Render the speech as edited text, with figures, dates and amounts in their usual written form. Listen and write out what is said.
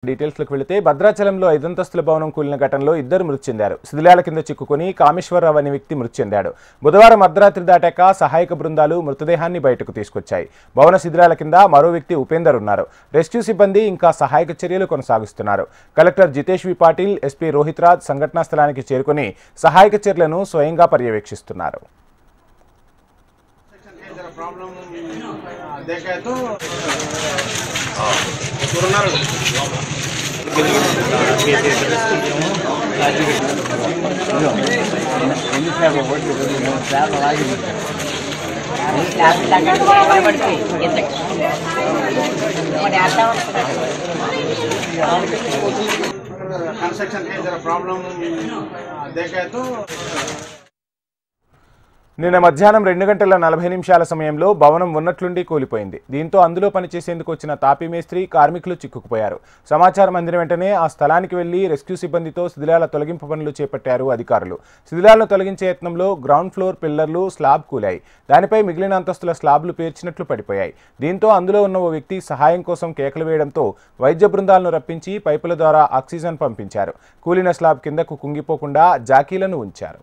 డీటెయిల్స్లోకి వెళితే భద్రాచలంలో 5 అంతస్తుల భవనం కూలిన ఘటనలో ఇద్దరు మృతి చెందారు. శిథిలాల కింద చిక్కుకొని కామేశ్వరరావు అనే వ్యక్తి మృతి చెందాడు. బుధవారం అర్ధరాత్రి దాటాక సహాయక బృందాలు మృతదేహాన్ని బయటకు తీసుకొచ్చాయి. భవన శిథిలాల కింద మరో వ్యక్తి ఉపేందర్ ఉన్నారు. రెస్క్యూ సిబ్బంది ఇంకా సహాయక చర్యలు కొనసాగిస్తున్నారు. కలెక్టర్ జితేష్ వి పాటిల్, ఎస్పీ రోహిత్ రాజ్ సంఘటనా స్థలానికి చేరుకొని సహాయక చర్యలను స్వయంగా పర్యవేక్షిస్తున్నారు. कंस्ट्रक्शन है जरा प्रॉब्लम देखा तो నిన్న మధ్యాహ్నం 2 గంటల 40 నిమిషాల సమయంలో భవనం ఉన్నట్లుండి కూలిపోయింది. దీంతో అందులో పనిచేసేందుకు వచ్చిన తాపీ మేస్త్రి కార్మికులు చిక్కుకుపోయారు. సమాచారం అందిన వెంటనే ఆ స్థలానికి వెళ్లి రెస్క్యూ సిబ్బందితో శిథిలాల తొలగింపు పనులు చేపట్టారు అధికారులు. శిథిలాలను తొలగించే యత్నంలో గ్రౌండ్ ఫ్లోర్ పిల్లర్లు, స్లాబ్ కూలాయి. దానిపై మిగిలిన అంతస్తుల స్లాబ్లు పేర్చినట్లు పడిపోయాయి. దీంతో అందులో ఉన్న ఓ వ్యక్తి సహాయం కోసం కేకలు వేయడంతో వైద్య బృందాలను రప్పించి పైపుల ద్వారా ఆక్సిజన్ పంపించారు. కూలిన స్లాబ్ కిందకు కుంగిపోకుండా జాకీలను ఉంచారు.